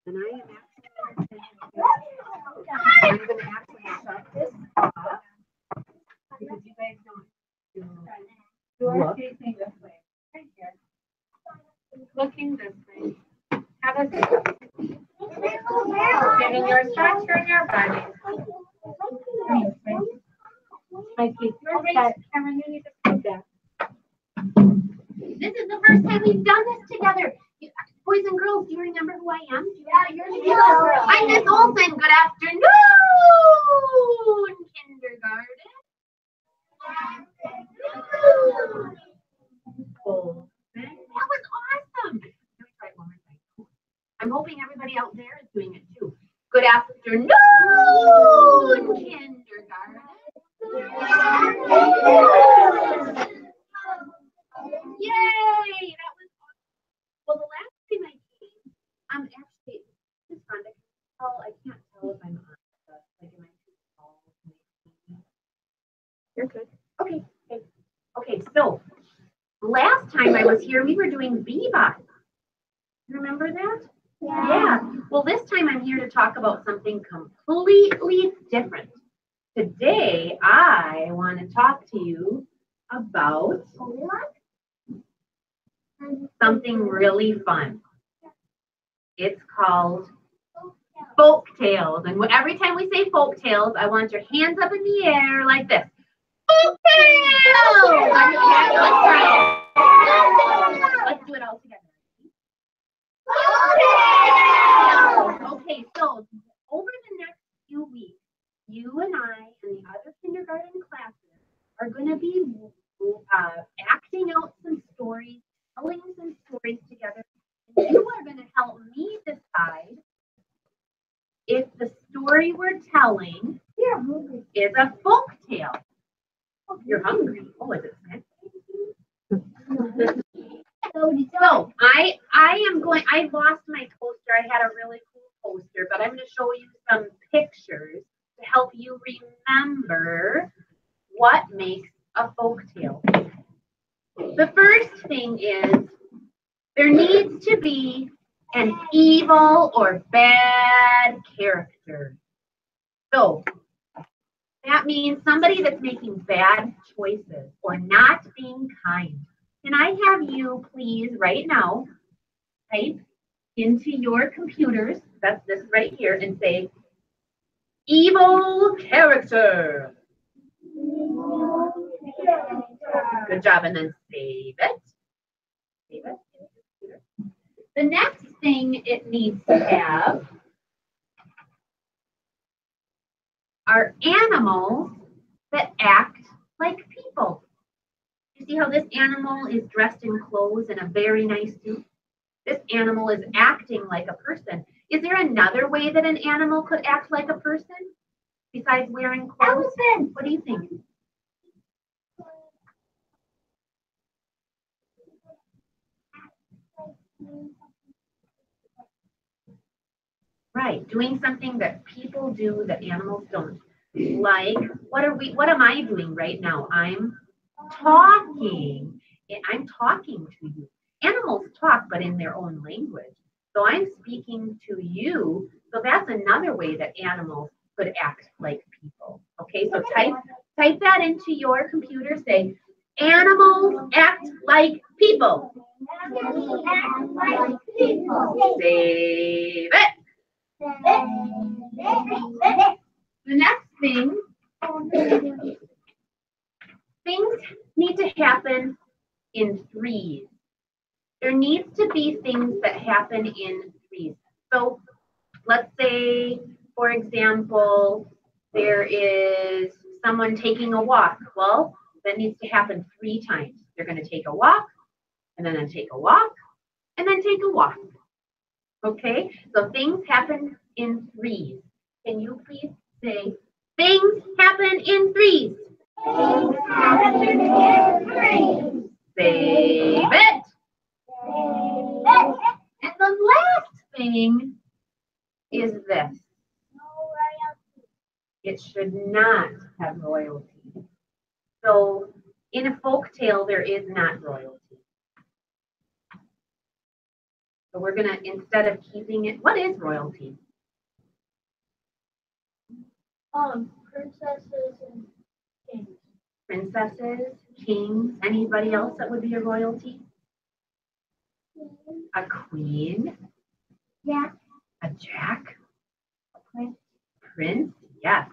And I'm going to actually shut this off because you guys don't look facing this way. Right here. Looking this way. Have a seat. Getting your structure in your body. My teeth are set. Cameron, you need to put that. This is the first time we've done this together. Boys and girls, do you remember who I am? Yeah, you're the girl. I'm Miss Olsen. Good afternoon, kindergarten. That was awesome. Let me try it one more time. I'm hoping everybody out there is doing it too. Good afternoon, kindergarten. Yay! That was awesome. Well, the last time I came, actually, this is fun. I can't tell if I'm on like, am I too tall? You're good. Okay. Okay, so last time I was here, we were doing bebop. Remember that? Yeah. Well, this time I'm here to talk about something completely different. Today, I want to talk to you about something really fun. It's called Folktales. And every time we say Folktales, I want your hands up in the air like this. Folktales! Let's do it all together. Okay, so over the next few weeks, you and I and the other kindergarten classes are going to be acting out some stories, telling some stories together. And you are going to help me decide if the story we're telling is a folk tale. You're hungry. Oh, is it snack? So I lost my coaster. I had a really cool coaster, but I'm going to show you some pictures to help you remember what makes a folk tale. The first thing is there needs to be an evil or bad character. So that means somebody that's making bad choices or not being kind. Can I have you please right now type into your computers, that's this right here, and say evil character. Good job, and then save it. Save it. The next thing it needs to have are animals that act like people. You see how this animal is dressed in clothes and a very nice suit? This animal is acting like a person. Is there another way that an animal could act like a person besides wearing clothes? Elephant. What do you think? Right, doing something that people do that animals don't. Like, what am I doing right now? I'm talking. I'm talking to you. Animals talk, but in their own language. So I'm speaking to you. So that's another way that animals could act like people. Okay, so type that into your computer. Say, animals act like people. Save it. The next thing, things need to happen in threes. There needs to be things that happen in threes. So let's say, for example, there is someone taking a walk. Well, that needs to happen 3 times. They're going to take a walk, and then take a walk, and then take a walk. Okay, so things happen in threes. Can you please say, things happen in threes? Things happen in threes. Save it. And the last thing is this. It should not have royalty. So in a folk tale, there is not royalty. So we're going to, instead of keeping it, what is royalty? Princesses and kings. Princesses, kings, anybody else that would be a royalty? A queen? Yeah. A jack? A prince? Yes.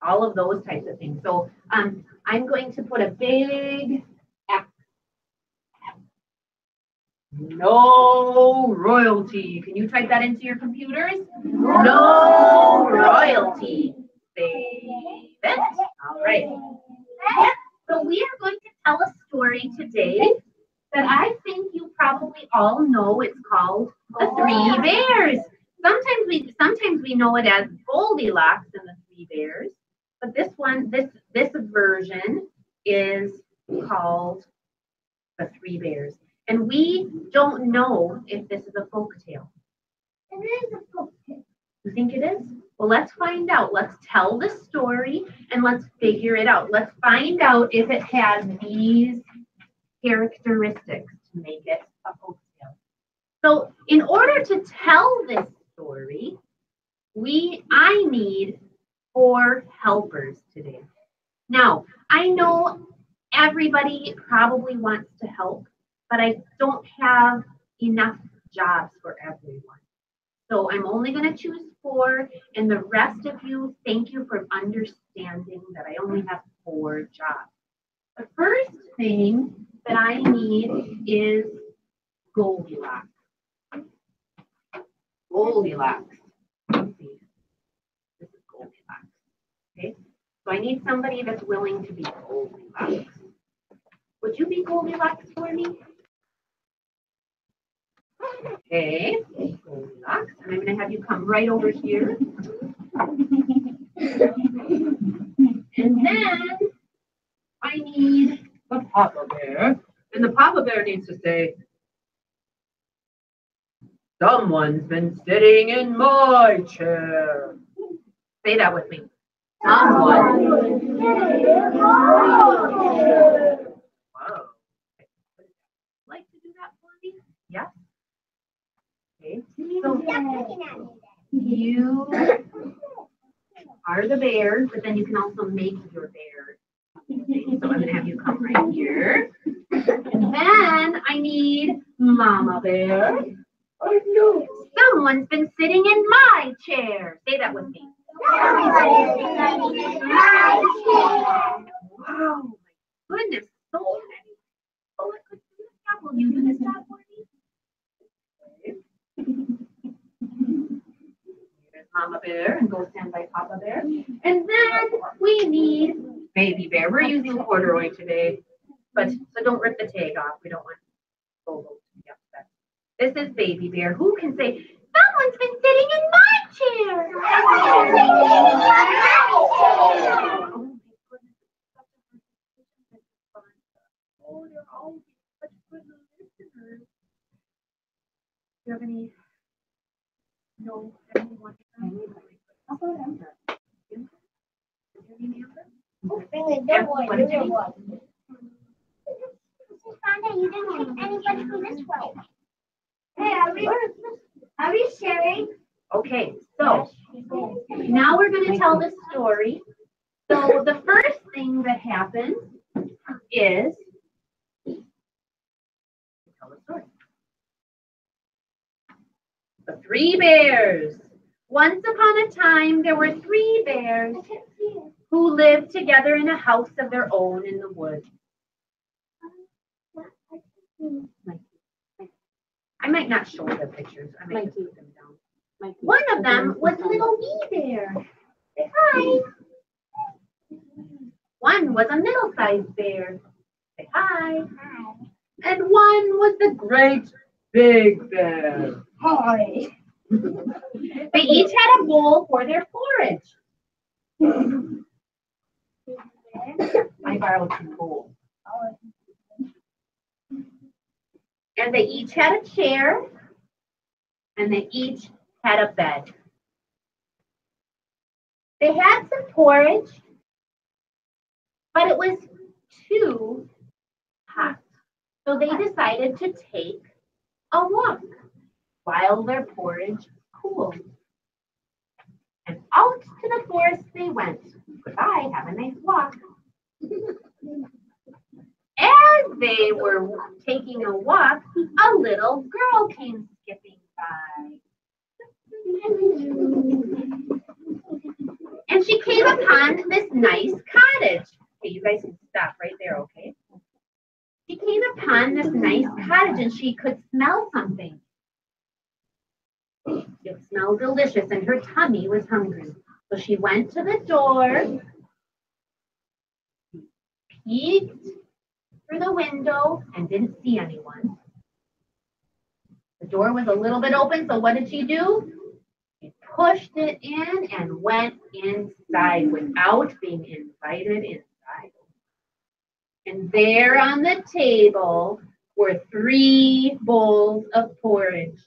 All of those types of things. So I'm going to put a big X. No royalty. Can you type that into your computers? No royalty. Save it. All right. So we are going to tell a story today that I think you probably all know. It's called The Three Bears. Sometimes we know it as Goldilocks and the Three Bears, but this version is called The Three Bears. And we don't know if this is a folk tale. It is a folk tale. You think it is? Well, let's find out. Let's tell the story and let's figure it out. Let's find out if it has these characteristics to make it a folk tale. So in order to tell this story, I need 4 helpers today. Now, I know everybody probably wants to help, but I don't have enough jobs for everyone. So I'm only going to choose 4, and the rest of you, thank you for understanding that I only have 4 jobs. The first thing that I need is Goldilocks. Goldilocks. Let's see. This is Goldilocks. Okay. So I need somebody that's willing to be Goldilocks. Would you be Goldilocks for me? Okay, Goldilocks. And I'm going to have you come right over here. And then I need the Papa Bear. And the Papa Bear needs to say, someone's been sitting in my chair. Say that with me. Someone. Wow. Like to do that for me? Yes. Okay. So you are the bear, but then you can also make your bear. Okay, so I'm going to have you come right here. And then I need Mama Bear. Oh no. Someone's been sitting in my chair. Say that with me. Wow, my goodness, so many. Oh, I could do this job. Will you do this job for me? Here's Mama Bear, and go stand by Papa Bear. And then we need Baby Bear. We're using corduroy today, but so don't rip the tag off. We don't want Bobo to be upset. This is Baby Bear. Who can say, someone's been sitting in my chair? Oh my goodness, it's such a fun. Oh, they're all such good listeners. Do you have any? No, anyone? How about Amber? Do you have any Amber? What did you need? You didn't take anybody from this way. Hey, are we sharing? Okay, so now we're going to tell the story. So the first thing that happens is tell the story. The 3 bears. Once upon a time, there were 3 bears who lived together in a house of their own in the woods. I might not show the pictures. I might just put them down. One of them was little wee bear. Say hi. One was a middle-sized bear. Say hi. Hi. And one was the great big bear. Hi. They each had a bowl for their forage. I borrowed 2 bowls. And they each had a chair, and they each had a bed. They had some porridge, but it was too hot. So they decided to take a walk. while their porridge cooled. And out to the forest they went. Goodbye, have a nice walk. As they were taking a walk, a little girl came skipping by. And she came upon this nice cottage. Okay, you guys can stop right there, okay? She came upon this nice cottage and she could smell something. It smelled delicious and her tummy was hungry. So she went to the door, peeked through the window and didn't see anyone. The door was a little bit open, so what did she do? She pushed it in and went inside without being invited inside. And there on the table were 3 bowls of porridge.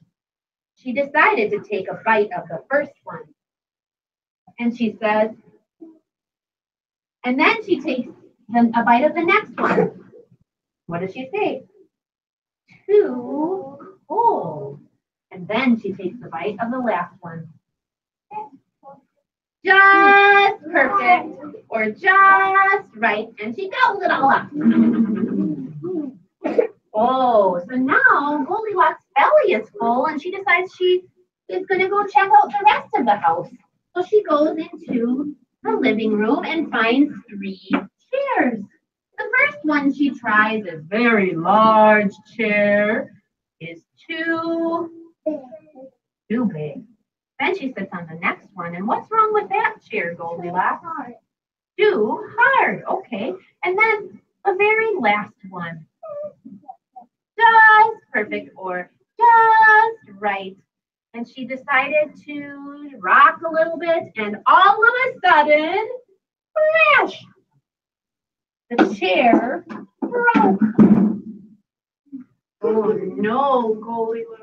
She decided to take a bite of the first one. And she says, and then she takes a bite of the next one. What does she say? Too cold. And then she takes a bite of the last one. Just perfect or just right. And she gobbled it all up. Oh, so now Goldilocks' belly is full and she decides she is going to go check out the rest of the house. So she goes into the living room and finds 3 chairs. The first one she tries, a very large chair, is too big. Then she sits on the next one. And what's wrong with that chair, Goldilocks? Too hard. Okay. And then the very last one. Just perfect or just right. And she decided to rock a little bit and all of a sudden, crash! The chair broke. Oh no, Goldilocks.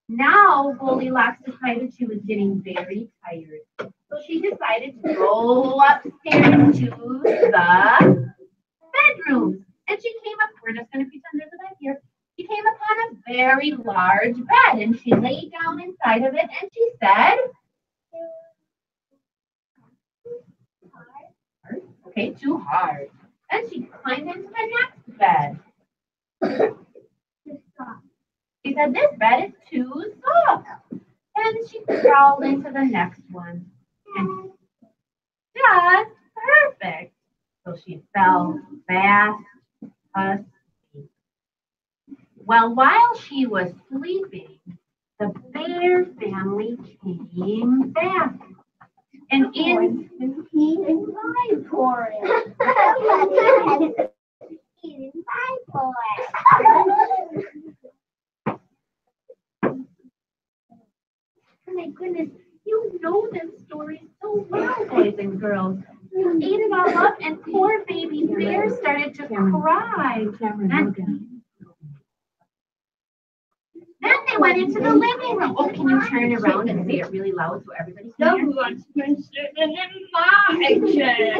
Now Goldilocks decided she was getting very tired. So she decided to go upstairs to the bedroom. And she came up, we're just going to pretend there's a bed here. She came upon a very large bed and she laid down inside of it and she said, okay, too hard. Then she climbed into the next bed. She said, this bed is too soft. And she crawled into the next one. And just perfect. So she fell fast asleep. Well, while she was sleeping, the bear family came back. And in eating my porridge. Eating my porridge. Oh my goodness, you know this story so well, boys and girls. You ate it all up and poor baby bear started to cry. Then they went into the living room. Oh, can you turn around and say it really loud so everybody can hear? Someone's been sitting in my chair.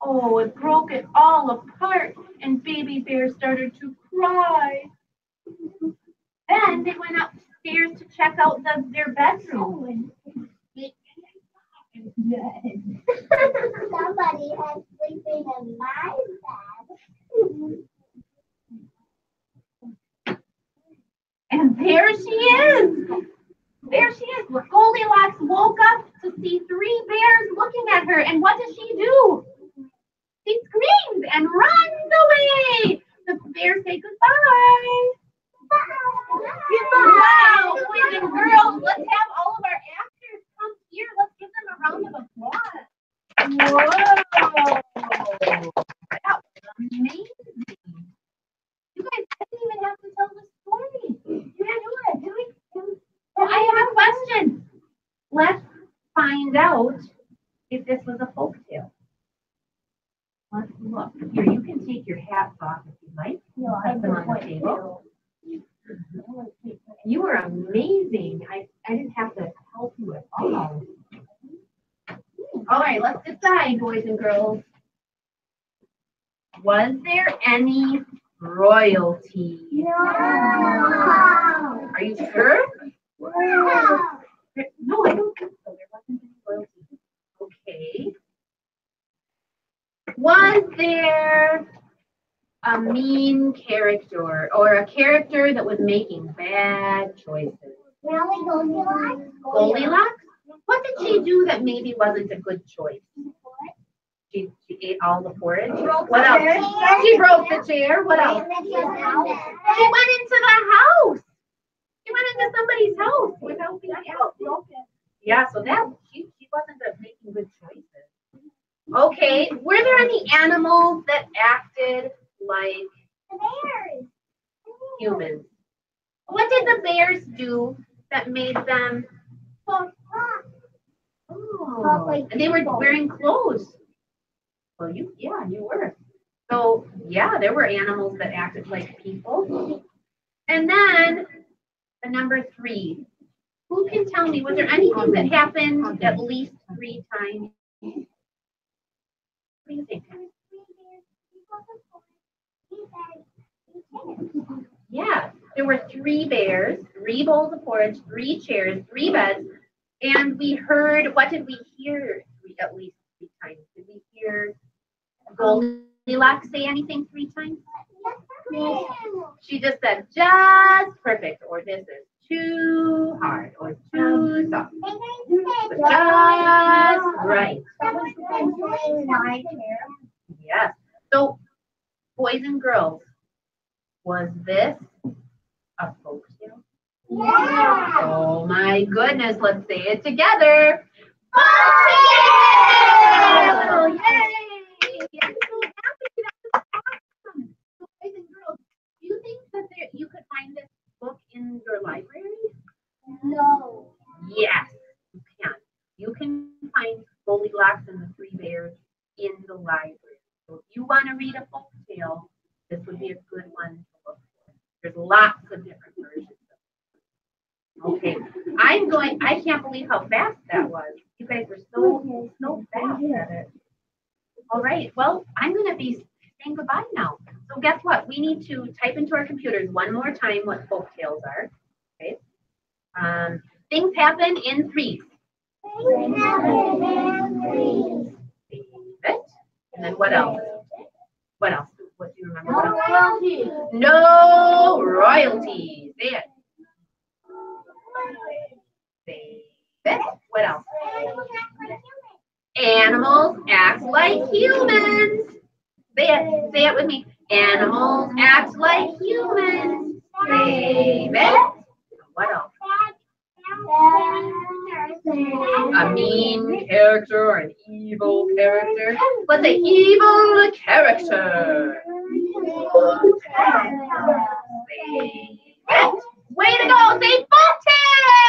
Oh, it broke it all apart and baby bear started to cry. Then they went upstairs to check out their bedroom. Somebody is sleeping in my bed. And there she is. There she is. Goldilocks woke up to see 3 bears looking at her. And what does she do? She screams and runs away. The bears say goodbye. Wow, boys and girls, let's have all of our actors come here. Let's give them a round of applause. Whoa, that was amazing. You guys didn't even have to tell the story. You can do it. So I have a question. Let's find out if this was a folk tale. Let's look. Here, you can take your hats off if you'd like. No, I Put them on the table. You were amazing. I didn't have to help you at all. All right, let's decide, boys and girls. Was there any royalty? No. Are you sure? No. No, I don't think so. There wasn't any royalty. Okay. Was there a mean character or a character that was making bad choices? Really, Goldilocks? Goldilocks? What did she do that maybe wasn't a good choice? She ate all the porridge. What else? She broke the chair. What else? She went into the house. She went into somebody's house without being out. Yeah, so that she wasn't making good choices. Okay, were there any animals that acted like humans? What did the bears do that made them? Oh, and they were wearing clothes. Well, you were. So yeah, there were animals that acted like people. And then the number 3. Who can tell me, was there anything that happened at least 3 times? What do you think? Yeah, there were 3 bears, 3 bowls of porridge, 3 chairs, 3 beds, and we heard, what did we hear at least 3 times? Did we hear Goldilocks say anything 3 times? She just said, just perfect, or this is too hard, or too soft. Just right. Yes. So, boys and girls, was this a folk tale? Yeah. Oh my goodness, let's say it together. Folktale! Yay! I'm so happy. That was awesome. So, boys and girls, do you think that you could find this book in your library? No. Yes, you can. You can find Goldilocks and the 3 Bears in the library. So if you want to read a folk tale, this would be a good one to look for. There's lots of different versions. Okay, I can't believe how fast that was. You guys were so fast at it. All right, well, I'm going to be saying goodbye now. So guess what? We need to type into our computers one more time what folk tales are. Okay. Things happen in 3s. And then what else? What else? What do you remember? No royalty. Say it. Say it. What else? Animals act like humans. Say it. Say it with me. Animals act like humans. Say it. What else? A mean character or an evil character? Let's say evil character. Way to go! Say folktale!